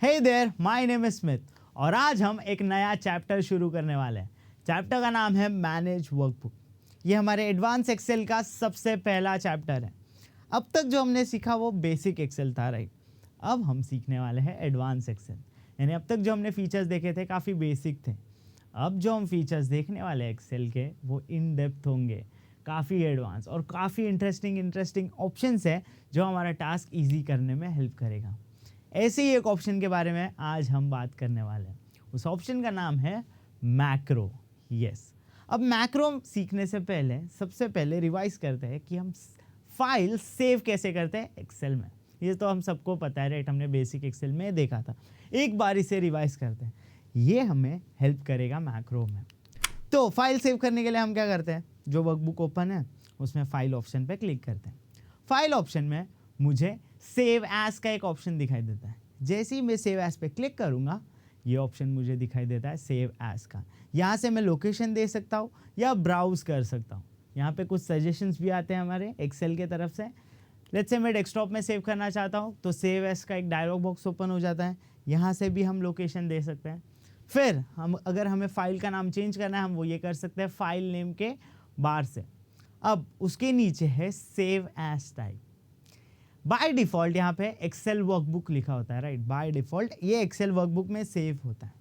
Hey there, my name is Smith और आज हम एक नया चैप्टर शुरू करने वाले हैं। चैप्टर का नाम है मैनेज वर्कबुक। ये हमारे एडवांस एक्सेल का सबसे पहला चैप्टर है। अब तक जो हमने सीखा वो बेसिक एक्सेल था, राइट। अब हम सीखने वाले हैं एडवांस एक्सेल, यानी अब तक जो हमने फीचर्स देखे थे काफ़ी बेसिक थे। अब जो हम फीचर्स देखने वाले हैं एक्सेल के वो इन डेप्थ होंगे, काफ़ी एडवांस और काफ़ी इंटरेस्टिंग ऑप्शंस है जो हमारा टास्क ईजी करने में हेल्प करेगा। ऐसे ही एक ऑप्शन के बारे में आज हम बात करने वाले हैं। उस ऑप्शन का नाम है मैक्रो। यस, अब मैक्रो सीखने से पहले सबसे पहले रिवाइज करते हैं कि हम फाइल सेव कैसे करते हैं एक्सेल में। ये तो हम सबको पता है, राइट, हमने बेसिक एक्सेल में देखा था। एक बार इसे रिवाइज करते हैं, ये हमें हेल्प करेगा मैक्रो में। तो फाइल सेव करने के लिए हम क्या करते हैं, जो वर्कबुक ओपन है उसमें फाइल ऑप्शन पे क्लिक करते हैं। फाइल ऑप्शन में मुझे सेव एज का एक ऑप्शन दिखाई देता है। जैसे ही मैं सेव एज पे क्लिक करूंगा ये ऑप्शन मुझे दिखाई देता है सेव एज का। यहाँ से मैं लोकेशन दे सकता हूँ या ब्राउज कर सकता हूँ। यहाँ पे कुछ सजेशंस भी आते हैं हमारे एक्सेल के तरफ से। लेट्स से मैं डेस्कटॉप में सेव करना चाहता हूँ तो सेव एज का एक डायलॉग बॉक्स ओपन हो जाता है। यहाँ से भी हम लोकेशन दे सकते हैं। फिर हम अगर हमें फाइल का नाम चेंज करना है हम वो ये कर सकते हैं फाइल नेम के बार से। अब उसके नीचे है save as type. By default यहाँ पे एक्सेल वर्कबुक लिखा होता है, राइट। बाय डिफ़ॉल्ट ये एक्सेल वर्कबुक में सेव होता है।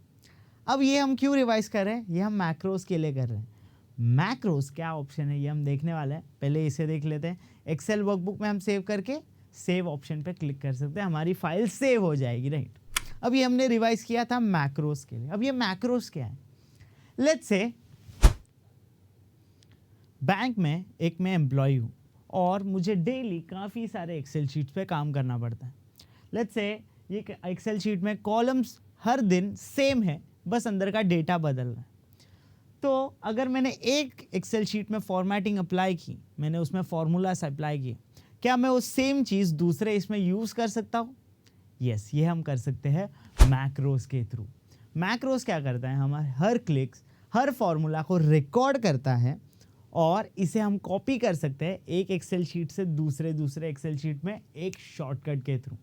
अब ये हम क्यों रिवाइज कर रहे हैं, ये हम मैक्रोस के लिए कर रहे हैं। मैक्रोस क्या ऑप्शन है ये हम देखने वाले हैं। पहले इसे देख लेते हैं। एक्सेल वर्कबुक में हम सेव करके सेव ऑप्शन पे क्लिक कर सकते हैं, हमारी फाइल सेव हो जाएगी, राइट। अब ये हमने रिवाइज किया था मैक्रोस के लिए। अब ये मैक्रोस क्या है, लेट्स से बैंक में एक मैं एम्प्लॉय हूँ और मुझे डेली काफ़ी सारे एक्सेल शीट्स पे काम करना पड़ता है। लेट्स से ये एक्सेल शीट में कॉलम्स हर दिन सेम है, बस अंदर का डेटा बदल रहा है। तो अगर मैंने एक एक्सेल शीट में फॉर्मेटिंग अप्लाई की, मैंने उसमें फॉर्मूलास अप्लाई किए, क्या मैं वो सेम चीज़ दूसरे इसमें यूज़ कर सकता हूँ? यस, ये हम कर सकते हैं मैक्रोस के थ्रू। मैक्रोस क्या करता है, हमारे हर क्लिक्स हर फॉर्मूला को रिकॉर्ड करता है और इसे हम कॉपी कर सकते हैं एक एक्सेल शीट से दूसरे एक्सेल शीट में एक शॉर्टकट के थ्रू।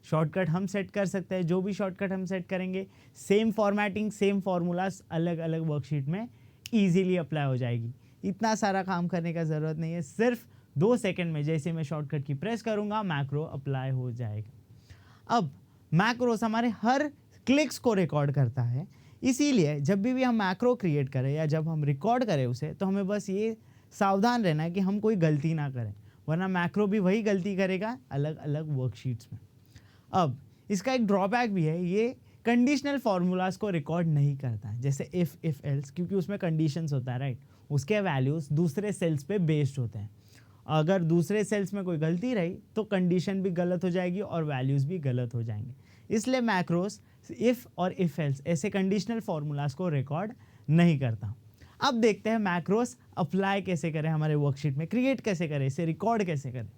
शॉर्टकट हम सेट कर सकते हैं, जो भी शॉर्टकट हम सेट करेंगे सेम फॉर्मेटिंग सेम फार्मूलाज अलग अलग वर्कशीट में इजीली अप्लाई हो जाएगी। इतना सारा काम करने का ज़रूरत नहीं है, सिर्फ 2 सेकंड में जैसे मैं शॉर्टकट की प्रेस करूँगा मैक्रो अप्लाई हो जाएगा। अब मैक्रोस हमारे हर क्लिक्स को रिकॉर्ड करता है, इसीलिए जब भी हम मैक्रो क्रिएट करें या जब हम रिकॉर्ड करें उसे, तो हमें बस ये सावधान रहना है कि हम कोई गलती ना करें, वरना मैक्रो भी वही गलती करेगा अलग अलग वर्कशीट्स में। अब इसका एक ड्रॉबैक भी है, ये कंडीशनल फार्मूलाज को रिकॉर्ड नहीं करता है, जैसे इफ़ एल्स, क्योंकि उसमें कंडीशंस होता है, राइट। उसके वैल्यूज़ दूसरे सेल्स पे बेस्ड होते हैं। अगर दूसरे सेल्स में कोई गलती रही तो कंडीशन भी गलत हो जाएगी और वैल्यूज़ भी गलत हो जाएंगे। इसलिए मैक्रोस इफ़ और इफ़ एल्स ऐसे कंडीशनल फार्मूलाज को रिकॉर्ड नहीं करता। अब देखते हैं मैक्रोस अप्लाई कैसे करें हमारे वर्कशीट में, क्रिएट कैसे करें, इसे रिकॉर्ड कैसे करें।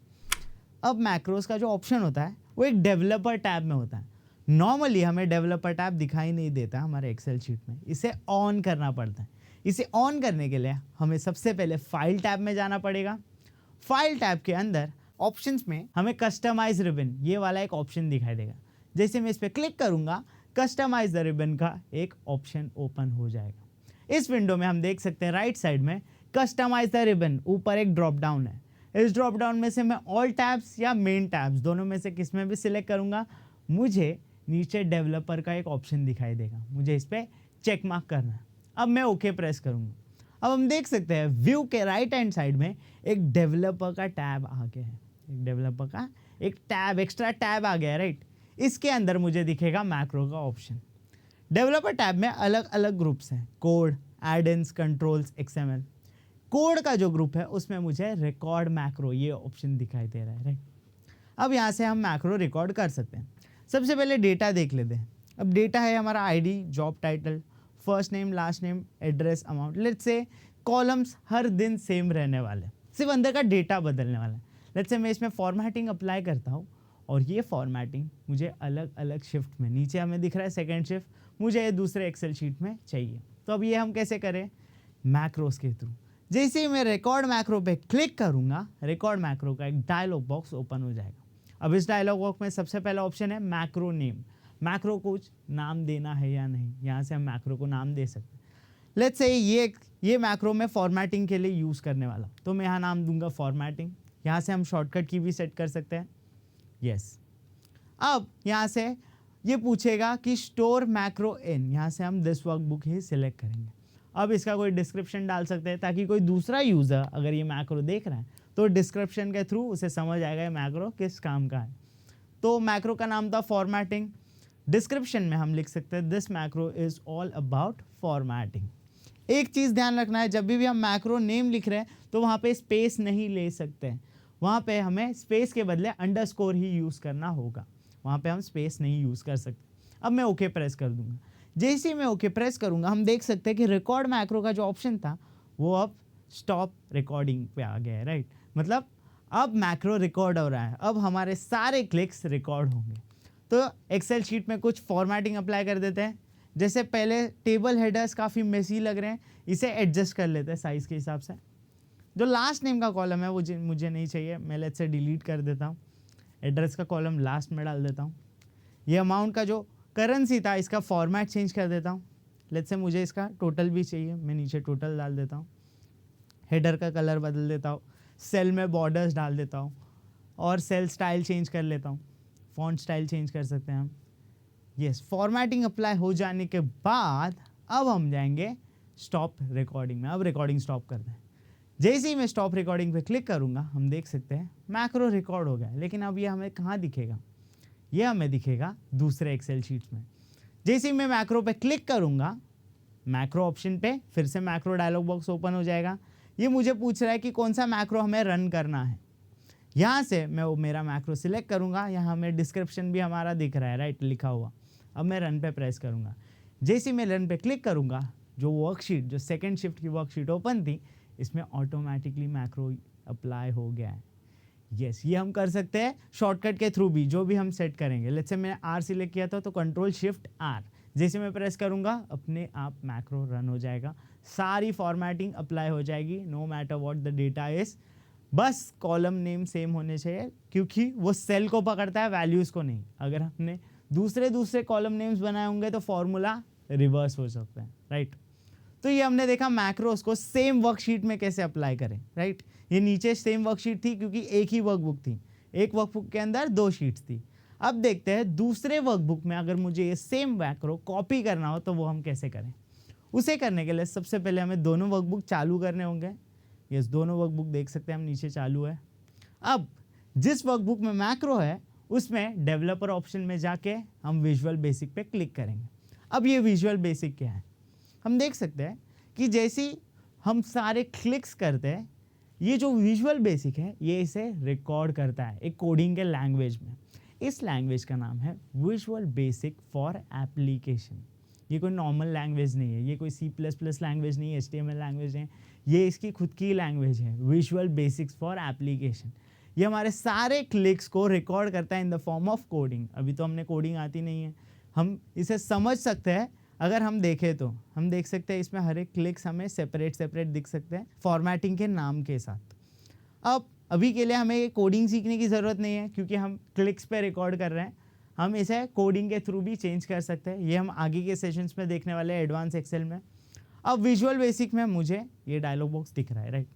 अब मैक्रोस का जो ऑप्शन होता है वो एक डेवलपर टैब में होता है। नॉर्मली हमें डेवलपर टैब दिखाई नहीं देता हमारे एक्सेल शीट में, इसे ऑन करना पड़ता है। इसे ऑन करने के लिए हमें सबसे पहले फाइल टैब में जाना पड़ेगा। फाइल टैब के अंदर ऑप्शंस में हमें कस्टमाइज रिबन ये वाला एक ऑप्शन दिखाई देगा। जैसे मैं इस पर क्लिक करूंगा कस्टमाइज द रिबन का एक ऑप्शन ओपन हो जाएगा। इस विंडो में हम देख सकते हैं राइट साइड में कस्टमाइज द रिबन, ऊपर एक ड्रॉप डाउन है। इस ड्रॉप डाउन में से मैं ऑल टैब्स या मेन टैब्स दोनों में से किस में भी सिलेक्ट करूंगा, मुझे नीचे डेवलपर का एक ऑप्शन दिखाई देगा, मुझे इस पर चेक मार्क करना है। अब मैं ओके प्रेस करूंगा। अब हम देख सकते हैं व्यू के राइट हैंड साइड में एक डेवलपर का टैब आ गया है, एक डेवलपर का एक टैब, एक्स्ट्रा टैब आ गया है, राइट। इसके अंदर मुझे दिखेगा मैक्रो का ऑप्शन। डेवलपर टैब में अलग अलग ग्रुप्स हैं, कोड, एड-इन्स, कंट्रोल्स, एक्सएमएल। कोड का जो ग्रुप है उसमें मुझे रिकॉर्ड मैक्रो ये ऑप्शन दिखाई दे रहा है, राइट। अब यहाँ से हम मैक्रो रिकॉर्ड कर सकते हैं। सबसे पहले डेटा देख लेते हैं। अब डेटा है हमारा ID, job title, first name, last name, address, amount. Let's say columns हर दिन सेम रहने वाले, सिर्फ अंदर का डेटा बदलने वाला है। लेट्स से मैं इसमें फॉर्मेटिंग अप्लाई करता हूँ और ये फॉर्मेटिंग मुझे अलग अलग शिफ्ट में, नीचे हमें दिख रहा है सेकंड शिफ्ट, मुझे ये दूसरे एक्सेल शीट में चाहिए। तो अब ये हम कैसे करें, मैक्रोस के थ्रू। जैसे ही मैं रिकॉर्ड मैक्रो पे क्लिक करूँगा रिकॉर्ड मैक्रो का एक डायलॉग बॉक्स ओपन हो जाएगा। अब इस डायलॉग बॉक्स में सबसे पहला ऑप्शन है मैक्रो नेम। मैक्रो कुछ नाम देना है या नहीं, यहाँ से हम मैक्रो को नाम दे सकते हैं। लेट्स से ये मैक्रो मैं फॉर्मेटिंग के लिए यूज़ करने वाला, तो मैं यहाँ नाम दूंगा फॉर्मेटिंग। यहाँ से हम शॉर्टकट की भी सेट कर सकते हैं, यस। अब यहाँ से ये पूछेगा कि स्टोर मैक्रो इन, यहाँ से हम दिस वर्कबुक ही सिलेक्ट करेंगे। अब इसका कोई डिस्क्रिप्शन डाल सकते हैं ताकि कोई दूसरा यूज़र अगर ये मैक्रो देख रहा है तो डिस्क्रिप्शन के थ्रू उसे समझ आएगा ये मैक्रो किस काम का है। तो मैक्रो का नाम था फॉर्मेटिंग। डिस्क्रिप्शन में हम लिख सकते हैं this macro is all about formatting. एक चीज़ ध्यान रखना है, जब भी हम मैक्रो नेम लिख रहे हैं तो वहाँ पे स्पेस नहीं ले सकते हैं, वहाँ पे हमें स्पेस के बदले अंडरस्कोर ही यूज़ करना होगा, वहाँ पे हम स्पेस नहीं यूज़ कर सकते। अब मैं ओके प्रेस कर दूंगा। जैसे ही मैं ओके प्रेस करूंगा हम देख सकते हैं कि रिकॉर्ड मैक्रो का जो ऑप्शन था वो अब स्टॉप रिकॉर्डिंग पे आ गया है, राइट। मतलब अब मैक्रो रिकॉर्ड हो रहा है, अब हमारे सारे क्लिक्स रिकॉर्ड होंगे। तो एक्सेल शीट में कुछ फॉर्मेटिंग अप्लाई कर देते हैं। जैसे पहले टेबल हेडर्स काफ़ी मेसी लग रहे हैं, इसे एडजस्ट कर लेते हैं साइज़ के हिसाब से। जो लास्ट नेम का कॉलम है वो मुझे नहीं चाहिए, मैं लेट्स से डिलीट कर देता हूँ। एड्रेस का कॉलम लास्ट में डाल देता हूँ। ये अमाउंट का जो करेंसी था इसका फॉर्मेट चेंज कर देता हूँ। लेट्स से मुझे इसका टोटल भी चाहिए, मैं नीचे टोटल डाल देता हूँ। हेडर का कलर बदल देता हूँ, सेल में बॉर्डर्स डाल देता हूँ और सेल स्टाइल चेंज कर लेता हूँ। फॉन्ट स्टाइल चेंज कर सकते हैं हम, यस। फॉर्मेटिंग अप्लाई हो जाने के बाद अब हम जाएंगे स्टॉप रिकॉर्डिंग में। अब रिकॉर्डिंग स्टॉप कर दें। जैसे ही मैं स्टॉप रिकॉर्डिंग पे क्लिक करूँगा हम देख सकते हैं मैक्रो रिकॉर्ड हो गया। लेकिन अब ये हमें कहाँ दिखेगा, ये हमें दिखेगा दूसरे एक्सेल शीट्स में। जैसे ही मैं मैक्रो पे क्लिक करूँगा, मैक्रो ऑप्शन पे फिर से मैक्रो डायलॉग बॉक्स ओपन हो जाएगा। ये मुझे पूछ रहा है कि कौन सा मैक्रो हमें रन करना है। यहाँ से मैं वो मेरा मैक्रो सिलेक्ट करूँगा, यहाँ हमें डिस्क्रिप्शन भी हमारा दिख रहा है, राइट, लिखा हुआ। अब मैं रन पे प्रेस करूँगा। जैसे ही मैं रन पे क्लिक करूँगा, जो वर्कशीट, जो सेकेंड शिफ्ट की वर्कशीट ओपन थी, इसमें ऑटोमेटिकली मैक्रो अप्लाई हो गया है, यस। ये हम कर सकते हैं शॉर्टकट के थ्रू भी, जो भी हम सेट करेंगे। लेट्स से मैंने आर सिलेक्ट किया था तो कंट्रोल शिफ्ट आर, जैसे मैं प्रेस करूँगा अपने आप मैक्रो रन हो जाएगा, सारी फॉर्मेटिंग अप्लाई हो जाएगी, no matter what the data is. बस कॉलम नेम सेम होने चाहिए क्योंकि वो सेल को पकड़ता है, वैल्यूज़ को नहीं। अगर हमने दूसरे कॉलम नेम्स बनाए होंगे तो फॉर्मूला रिवर्स हो सकता है, राइट। तो ये हमने देखा मैक्रोस को सेम वर्कशीट में कैसे अप्लाई करें, राइट। ये नीचे सेम वर्कशीट थी क्योंकि एक ही वर्कबुक थी, एक वर्कबुक के अंदर 2 शीट्स थी। अब देखते हैं दूसरे वर्कबुक में अगर मुझे ये सेम मैक्रो कॉपी करना हो तो वो हम कैसे करें। उसे करने के लिए सबसे पहले हमें दोनों वर्कबुक चालू करने होंगे। यस, दोनों वर्कबुक देख सकते हैं हम, नीचे चालू है। अब जिस वर्कबुक में मैक्रो है उसमें डेवलपर ऑप्शन में जाके हम विजुअल बेसिक पे क्लिक करेंगे। अब ये विजुअल बेसिक क्या है, हम देख सकते हैं कि जैसे हम सारे क्लिक्स करते हैं, ये जो विजुअल बेसिक है ये इसे रिकॉर्ड करता है एक कोडिंग के लैंग्वेज में। इस लैंग्वेज का नाम है विजुअल बेसिक फॉर एप्लीकेशन। ये कोई नॉर्मल लैंग्वेज नहीं है, ये कोई C++ लैंग्वेज नहीं है, HTML लैंग्वेज नहीं है, ये इसकी खुद की लैंग्वेज है, विजुअल बेसिक्स फॉर एप्लीकेशन। ये हमारे सारे क्लिक्स को रिकॉर्ड करता है in the form of coding. अभी तो हमने कोडिंग आती नहीं है, हम इसे समझ सकते हैं। अगर हम देखें तो हम देख सकते हैं इसमें हर एक क्लिक्स हमें सेपरेट दिख सकते हैं फॉर्मेटिंग के नाम के साथ। अब अभी के लिए हमें ये कोडिंग सीखने की ज़रूरत नहीं है क्योंकि हम क्लिक्स पे रिकॉर्ड कर रहे हैं। हम इसे कोडिंग के थ्रू भी चेंज कर सकते हैं, ये हम आगे के सेशंस में देखने वाले हैं एडवांस एक्सेल में। अब विजुअल बेसिक में मुझे ये डायलॉग बॉक्स दिख रहा है, राइट।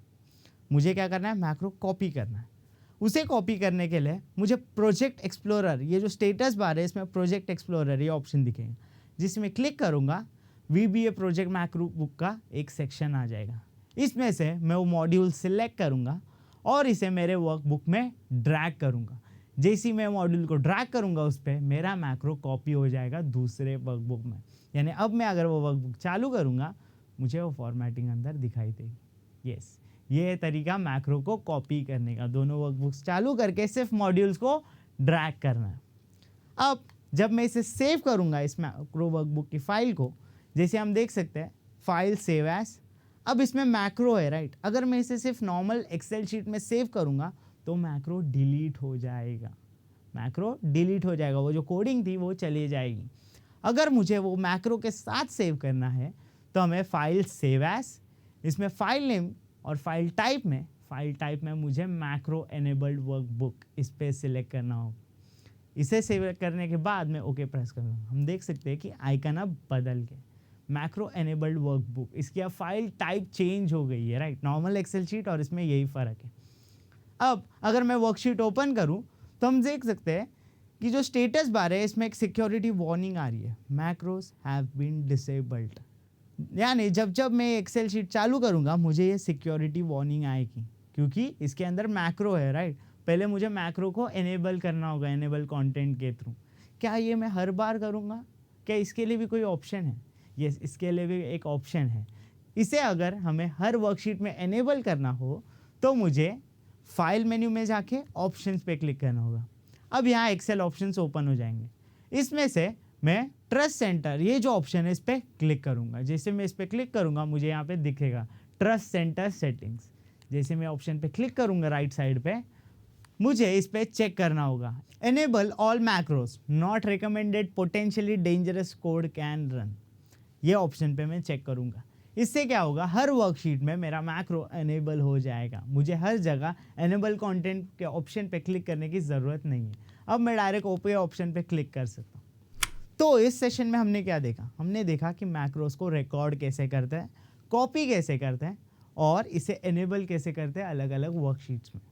मुझे क्या करना है, मैक्रो कॉपी करना है। उसे कॉपी करने के लिए मुझे प्रोजेक्ट एक्सप्लोरर, ये जो स्टेटस बार है इसमें प्रोजेक्ट एक्सप्लोरर ये ऑप्शन दिखेगा, जिसमें क्लिक करूँगा VBA प्रोजेक्ट मैक्रो बुक का एक सेक्शन आ जाएगा। इसमें से मैं वो मॉड्यूल सिलेक्ट करूँगा और इसे मेरे वर्कबुक में ड्रैग करूँगा। जैसे ही मैं मॉड्यूल को ड्रैग करूँगा उस पर मेरा मैक्रो कॉपी हो जाएगा दूसरे वर्कबुक में। यानी अब मैं अगर वो वर्कबुक चालू करूँगा मुझे वो फॉर्मेटिंग अंदर दिखाई देगी। यस, ये तरीका मैक्रो को कॉपी करने का, दोनों वर्कबुक्स चालू करके सिर्फ मॉड्यूल्स को ड्रैग करना है। अब जब मैं इसे सेव करूँगा इस मैक्रो वर्कबुक की फाइल को, जैसे हम देख सकते हैं फाइल सेव एज, अब इसमें मैक्रो है, राइट। अगर मैं इसे सिर्फ नॉर्मल एक्सेल शीट में सेव करूँगा तो मैक्रो डिलीट हो जाएगा, मैक्रो डिलीट हो जाएगा, वो जो कोडिंग थी वो चली जाएगी। अगर मुझे वो मैक्रो के साथ सेव करना है तो हमें फाइल सेव एज, इसमें फाइल नेम और फाइल टाइप में मुझे मैक्रो एनेबल्ड वर्कबुक इस पर सिलेक्ट करना होगा। इसे सेव करने के बाद मैं ओके प्रेस करूँगा। हम देख सकते हैं कि आइकन अब बदल गए, मैक्रो एनेबल्ड वर्कबुक, इसकी अब फाइल टाइप चेंज हो गई है, राइट। नॉर्मल एक्सेल शीट और इसमें यही फ़र्क है। अब अगर मैं वर्कशीट ओपन करूं तो हम देख सकते हैं कि जो स्टेटस बार है इसमें एक सिक्योरिटी वार्निंग आ रही है, मैक्रोस हैव बीन डिसेबल्ड। यानी जब जब मैं एक्सेल शीट चालू करूंगा मुझे ये सिक्योरिटी वार्निंग आएगी, क्योंकि इसके अंदर मैक्रो है, राइट। पहले मुझे मैक्रो को एनेबल करना होगा, एनेबल कंटेंट के थ्रू। क्या ये मैं हर बार करूँगा? क्या इसके लिए भी कोई ऑप्शन है? यस, इसके लिए भी एक ऑप्शन है। इसे अगर हमें हर वर्कशीट में एनेबल करना हो तो मुझे फाइल मेन्यू में जाके ऑप्शंस पे क्लिक करना होगा। अब यहाँ एक्सेल ऑप्शंस ओपन हो जाएंगे। इसमें से मैं ट्रस्ट सेंटर, ये जो ऑप्शन है इस पर क्लिक करूँगा। जैसे मैं इस पर क्लिक करूँगा मुझे यहाँ पे दिखेगा ट्रस्ट सेंटर सेटिंग्स। जैसे मैं ऑप्शन पे क्लिक करूँगा राइट साइड पे, मुझे इस पर चेक करना होगा enable all macros not recommended potentially dangerous code can run. ये ऑप्शन पे मैं चेक करूँगा। इससे क्या होगा, हर वर्कशीट में मेरा मैक्रो एनेबल हो जाएगा। मुझे हर जगह एनेबल कंटेंट के ऑप्शन पे क्लिक करने की ज़रूरत नहीं है। अब मैं डायरेक्ट ओके ऑप्शन पे क्लिक कर सकता हूँ। तो इस सेशन में हमने क्या देखा? हमने देखा कि मैक्रोस को रिकॉर्ड कैसे करते हैं, कॉपी कैसे करते हैं और इसे एनेबल कैसे करते हैं अलग अलग वर्कशीट्स में।